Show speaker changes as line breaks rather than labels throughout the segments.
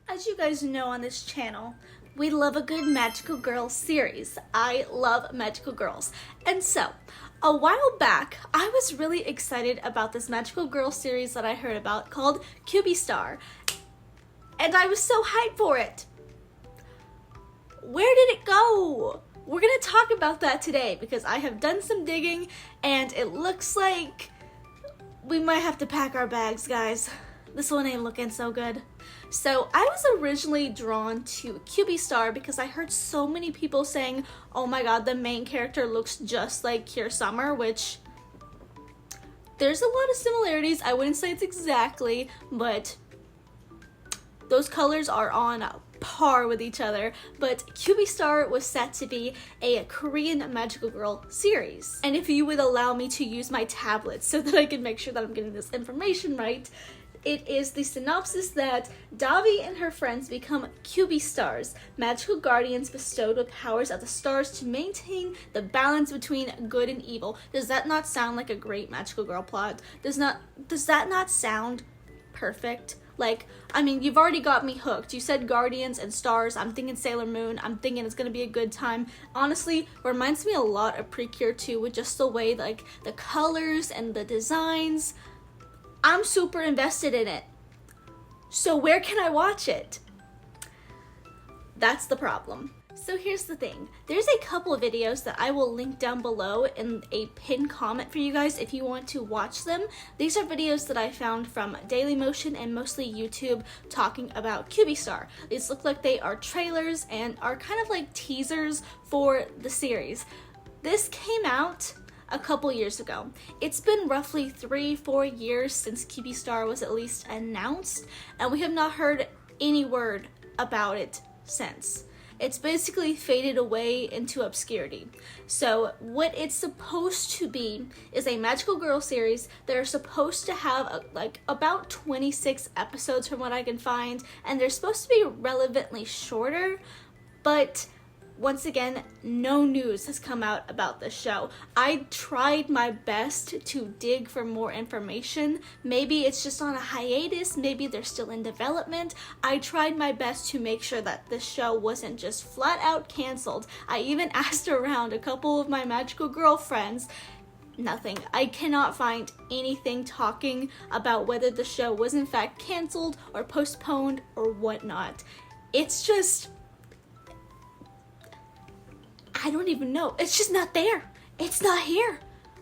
As you guys know on this channel, we love a good magical girl series. I love magical girls. And so, a while back, I was really excited about this magical girl series that I heard about called Cubistar. And I was so hyped for it. Where did it go? We're gonna talk about that today because I have done some digging and it looks like we might have to pack our bags, guys. This one ain't looking so good. So I was originally drawn to Cubistar because I heard so many people saying, oh my god, the main character looks just like Kier Summer, which there's a lot of similarities. I wouldn't say it's exactly, but those colors are on par with each other. But Cubistar was set to be a Korean magical girl series. And if you would allow me to use my tablet so that I can make sure that I'm getting this information right, it is the synopsis that Davi and her friends become Cubistars, magical guardians bestowed with powers of the stars to maintain the balance between good and evil. Does that not sound like a great magical girl plot? Does that not sound perfect? Like, I mean, you've already got me hooked. You said guardians and stars. I'm thinking Sailor Moon. I'm thinking it's gonna be a good time. Honestly, reminds me a lot of Precure 2 with just the way, like, the colors and the designs. I'm super invested in it. So where can I watch it? That's the problem. So here's the thing. There's a couple of videos that I will link down below in a pinned comment for you guys if you want to watch them. These are videos that I found from Dailymotion and mostly YouTube talking about Cubistar. These look like they are trailers and are kind of like teasers for the series. This came out a couple years ago. It's been roughly 3-4 years since Cubistar was at least announced, and we have not heard any word about it since. It's basically faded away into obscurity. So what it's supposed to be is a magical girl series that are supposed to have like about 26 episodes from what I can find, and they're supposed to be relevantly shorter, but once again, no news has come out about this show. I tried my best to dig for more information. Maybe it's just on a hiatus, maybe they're still in development. I tried my best to make sure that this show wasn't just flat out canceled. I even asked around a couple of my magical girlfriends. Nothing. I cannot find anything talking about whether the show was in fact canceled or postponed or whatnot. It's just, I don't even know. It's just not there. It's not here.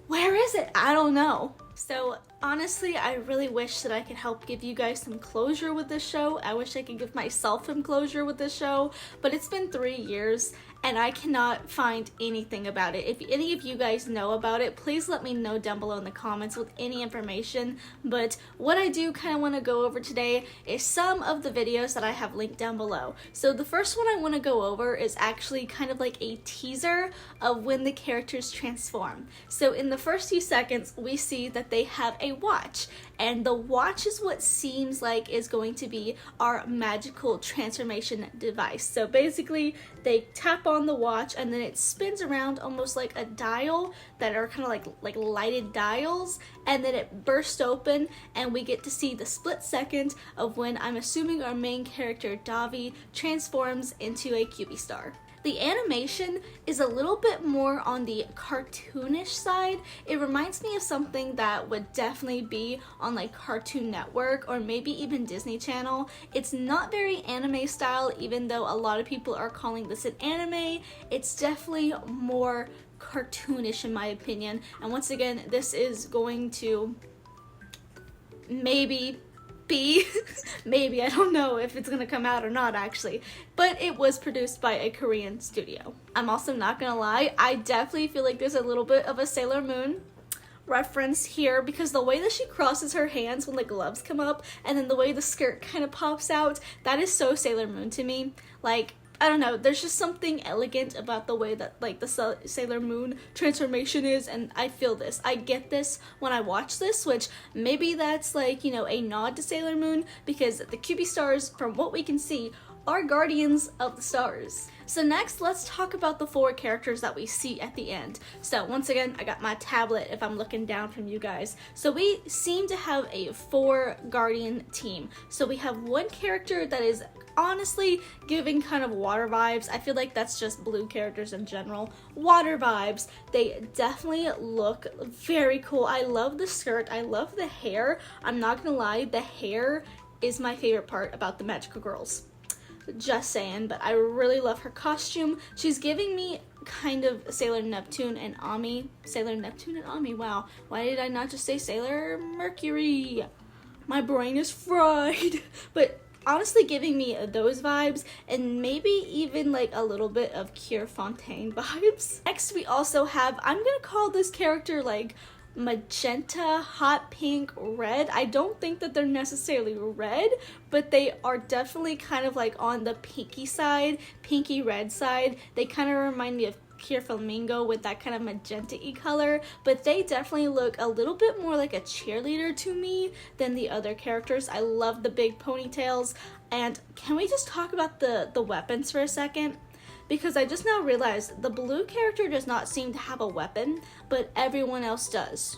Where is it? I don't know. So honestly, I really wish that I could help give you guys some closure with this show. I wish I could give myself some closure with this show, but it's been 3 years and I cannot find anything about it. If any of you guys know about it, please let me know down below in the comments with any information. But what I do kind of want to go over today is some of the videos that I have linked down below. So the first one I want to go over is actually kind of like a teaser of when the characters transform. So in the first few seconds, we see that they have a watch, and the watch is what seems like is going to be our magical transformation device. So basically, they tap on the watch and then it spins around almost like a dial that are kind of like lighted dials, and then it bursts open and we get to see the split second of when I'm assuming our main character Davi transforms into a Cubistar. The animation is a little bit more on the cartoonish side. It reminds me of something that would definitely be on like Cartoon Network or maybe even Disney Channel. It's not very anime style, even though a lot of people are calling this an anime. It's definitely more cartoonish in my opinion. And once again, this is going to maybe, I don't know if it's gonna come out or not actually, but it was produced by a Korean studio. I'm also not gonna lie, I definitely feel like there's a little bit of a Sailor Moon reference here because the way that she crosses her hands when the gloves come up and then the way the skirt kind of pops out, that is so Sailor Moon to me. Like, I don't know, there's just something elegant about the way that like the Sailor Moon transformation is, and I feel this. I get this when I watch this, which maybe that's like, you know, a nod to Sailor Moon because the Cubistars, from what we can see, are guardians of the stars. So next, let's talk about the 4 characters that we see at the end. So once again, I got my tablet if I'm looking down from you guys. So we seem to have a 4 guardian team. So we have one character that is honestly giving kind of water vibes. I feel like that's just blue characters in general. Water vibes. They definitely look very cool. I love the skirt. I love the hair. I'm not gonna lie, the hair is my favorite part about the magical girls. Just saying, but I really love her costume. She's giving me kind of Sailor Neptune and Ami. Sailor Neptune and Ami, wow. Why did I not just say Sailor Mercury? My brain is fried. But honestly giving me those vibes, and maybe even like a little bit of Kier Fontaine vibes. Next we also have, I'm gonna call this character like magenta, hot pink, red. I don't think that they're necessarily red, but they are definitely kind of like on the pinky side, pinky red side. They kind of remind me of Kier Flamingo with that kind of magenta-y color, but they definitely look a little bit more like a cheerleader to me than the other characters. I love the big ponytails. And can we just talk about the weapons for a second? Because I just now realized the blue character does not seem to have a weapon, but everyone else does.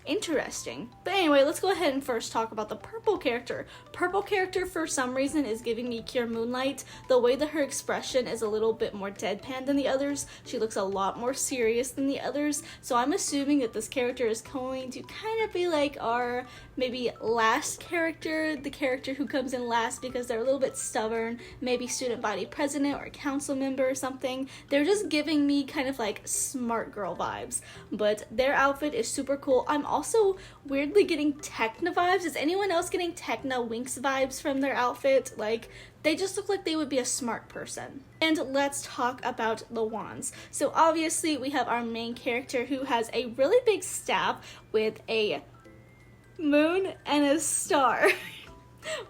Interesting. But anyway, let's go ahead and first talk about the purple character. Purple character, for some reason, is giving me Kier Moonlight. The way that her expression is a little bit more deadpan than the others. She looks a lot more serious than the others. So I'm assuming that this character is going to kind of be like our maybe last character, the character who comes in last because they're a little bit stubborn, maybe student body president or council member or something. They're just giving me kind of like smart girl vibes, but their outfit is super cool. I'm also weirdly getting Techna vibes. Is anyone else getting Techna Winx vibes from their outfit? Like, they just look like they would be a smart person. And let's talk about the wands. So obviously we have our main character who has a really big staff with a moon and a star.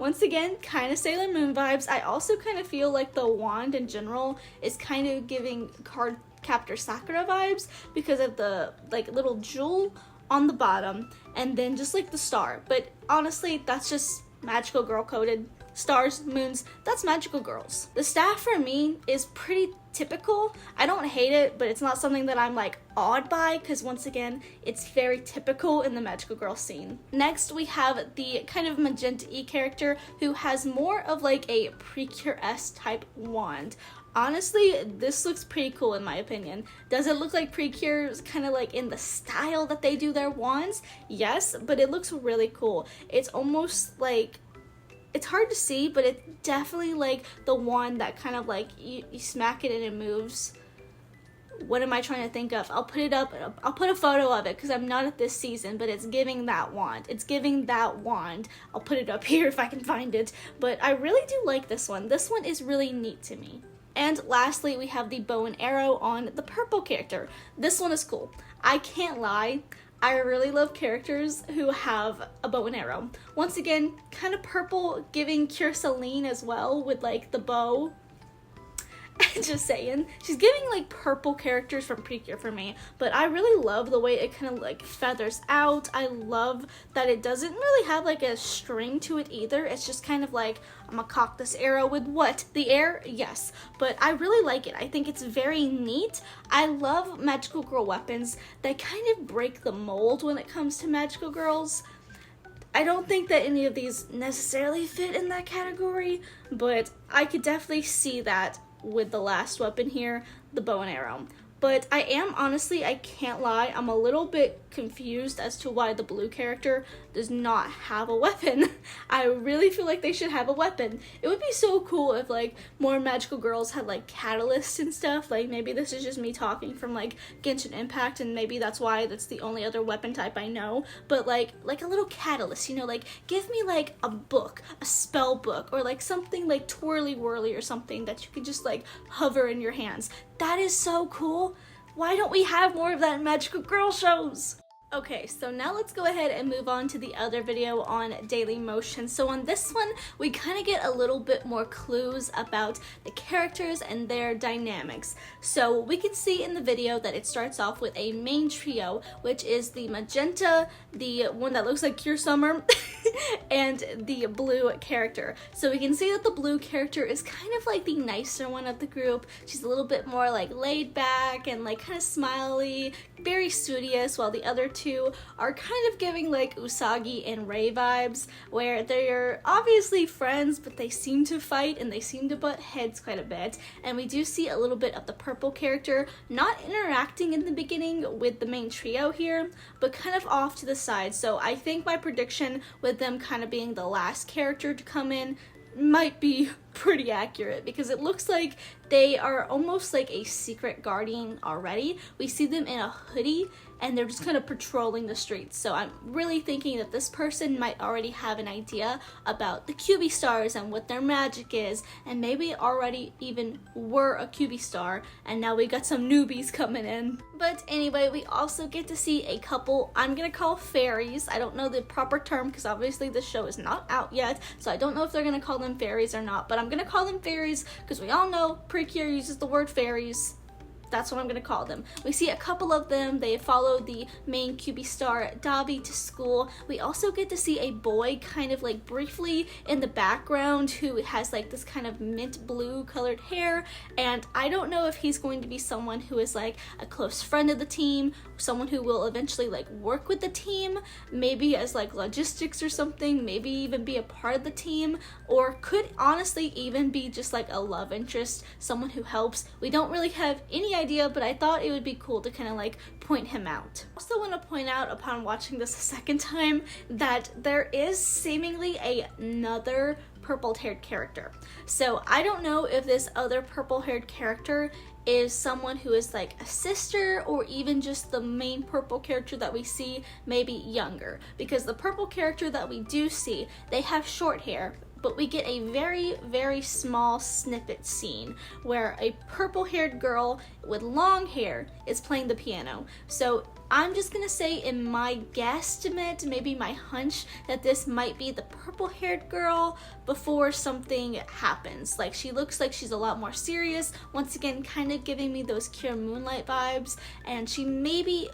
Once again, kind of Sailor Moon vibes. I also kind of feel like the wand in general is kind of giving Card Captor Sakura vibes because of the like little jewel on the bottom and then just like the star. But honestly, that's just magical girl coded. Stars, moons, that's magical girls. The staff for me is pretty typical. I don't hate it, but it's not something that I'm like awed by because once again, it's very typical in the magical girl scene. Next, we have the kind of magenta-y character who has more of like a Precure-esque type wand. Honestly, this looks pretty cool in my opinion. Does it look like Precure's kind of like in the style that they do their wands? Yes, but it looks really cool. It's almost like, it's hard to see, but it's definitely like the wand that kind of like you smack it and it moves. What am I trying to think of? I'll put it up. I'll put a photo of it because I'm not at this season, but it's giving that wand. It's giving that wand. I'll put it up here if I can find it. But I really do like this one. This one is really neat to me. And lastly, we have the bow and arrow on the purple character. This one is cool. I can't lie. I really love characters who have a bow and arrow. Once again, kind of purple, giving Kier Helene as well with like the bow. Just saying. She's giving like purple characters from Precure for me, but I really love the way it kind of like feathers out. I love that it doesn't really have like a string to it either. It's just kind of like, I'm gonna cock this arrow with what? The air? Yes. But I really like it. I think it's very neat. I love magical girl weapons that kind of break the mold when it comes to magical girls. I don't think that any of these necessarily fit in that category, but I could definitely see that with the last weapon here, the bow and arrow. But I am honestly, I can't lie, I'm a little bit confused as to why the blue character does not have a weapon. I really feel like they should have a weapon. It would be so cool if like more magical girls had like catalysts and stuff. Like maybe this is just me talking from like Genshin Impact and maybe that's why that's the only other weapon type I know. But like a little catalyst, you know, like give me like a book, a spell book, or like something like twirly whirly or something that you could just like hover in your hands. That is so cool. Why don't we have more of that in magical girl shows? Okay, so now let's go ahead and move on to the other video on Daily Motion. So on this one, we kind of get a little bit more clues about the characters and their dynamics. So we can see in the video that it starts off with a main trio, which is the magenta, the one that looks like Kier Summer, and the blue character. So we can see that the blue character is kind of like the nicer one of the group. She's a little bit more like laid back and like kind of smiley, very studious, while the other two two are kind of giving like Usagi and Rei vibes, where they're obviously friends, but they seem to fight and they seem to butt heads quite a bit. And we do see a little bit of the purple character not interacting in the beginning with the main trio here, but kind of off to the side. So I think my prediction with them kind of being the last character to come in might be pretty accurate, because it looks like they are almost like a secret guardian already. We see them in a hoodie and they're just kind of patrolling the streets. So I'm really thinking that this person might already have an idea about the QB stars and what their magic is, and maybe already even were a QB star and now we got some newbies coming in. But anyway, we also get to see a couple I'm gonna call fairies. I don't know the proper term because obviously the show is not out yet, so I don't know if they're gonna call them fairies or not, but I'm gonna call them fairies because we all know Precure uses the word fairies. That's what I'm gonna call them. We see a couple of them. They follow the main QB star Dabi to school. We also get to see a boy kind of like briefly in the background who has like this kind of mint blue colored hair, and I don't know if he's going to be someone who is like a close friend of the team, someone who will eventually like work with the team, maybe as like logistics or something, maybe even be a part of the team, or could honestly even be just like a love interest, someone who helps. We don't really have any idea, but I thought it would be cool to kind of like point him out. I also want to point out upon watching this a second time that there is seemingly another purple-haired character. So I don't know if this other purple-haired character is someone who is like a sister or even just the main purple character that we see, maybe younger, because the purple character that we do see, they have short hair, but we get a very, very small snippet scene where a purple-haired girl with long hair is playing the piano. So I'm just gonna say in my guesstimate, maybe my hunch, that this might be the purple-haired girl before something happens. Like, she looks like she's a lot more serious, once again kind of giving me those Kira Moonlight vibes, and she maybe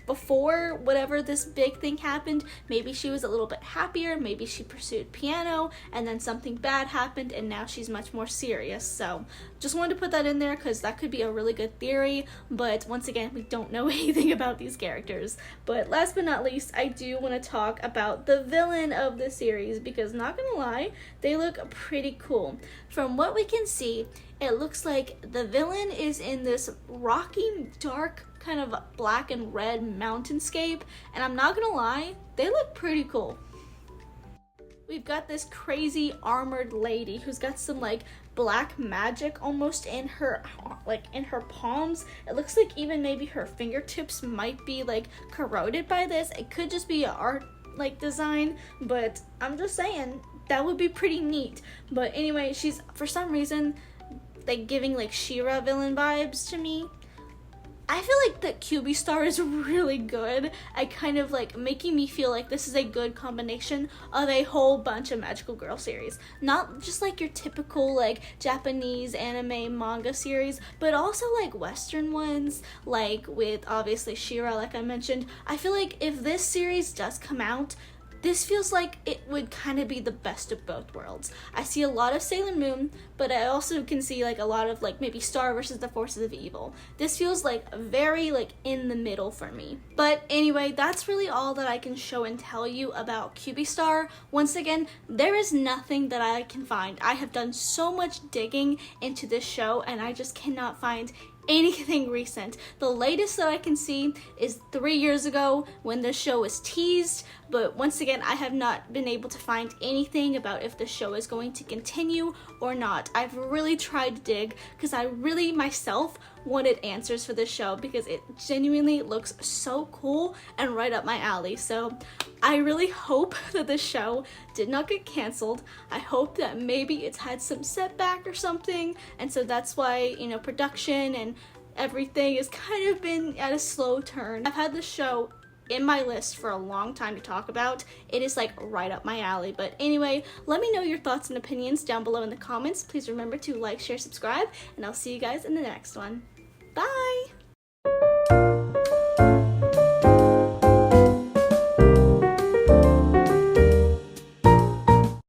before whatever this big thing happened, maybe she was a little bit happier, maybe she pursued piano and then something bad happened and now she's much more serious. So just wanted to put that in there because that could be a really good theory, but once again, we don't know anything about these characters. But last but not least, I do want to talk about the villain of the series, because not gonna lie, they look pretty cool. From what we can see, it looks like the villain is in this rocky, dark, kind of black and red mountainscape, and I'm not gonna lie, they look pretty cool. We've got this crazy armored lady who's got some like black magic almost in her palms. It looks like even maybe her fingertips might be like corroded by this. It could just be an art like design, but I'm just saying that would be pretty neat. But anyway, she's for some reason like giving like She-Ra villain vibes to me. I feel like the QB star is really good at kind of like making me feel like this is a good combination of a whole bunch of magical girl series. Not just like your typical like Japanese anime manga series, but also like Western ones, like with obviously She-Ra like I mentioned. I feel like if this series does come out, this feels like it would kind of be the best of both worlds. I see a lot of Sailor Moon, but I also can see like a lot of like maybe Star versus the Forces of Evil. This feels like very like in the middle for me. But anyway, that's really all that I can show and tell you about QB Star. Once again, there is nothing that I can find. I have done so much digging into this show and I just cannot find anything recent. The latest that I can see is 3 years ago when the show was teased, but once again, I have not been able to find anything about if the show is going to continue or not. I've really tried to dig because I really myself wanted answers for this show because it genuinely looks so cool and right up my alley. So I really hope that this show did not get canceled. I hope that maybe it's had some setback or something, and so that's why, you know, production and everything has kind of been at a slow turn. I've had this show in my list for a long time to talk about. It is like right up my alley. But anyway, let me know your thoughts and opinions down below in the comments. Please remember to like, share, subscribe, and I'll see you guys in the next one. Bye!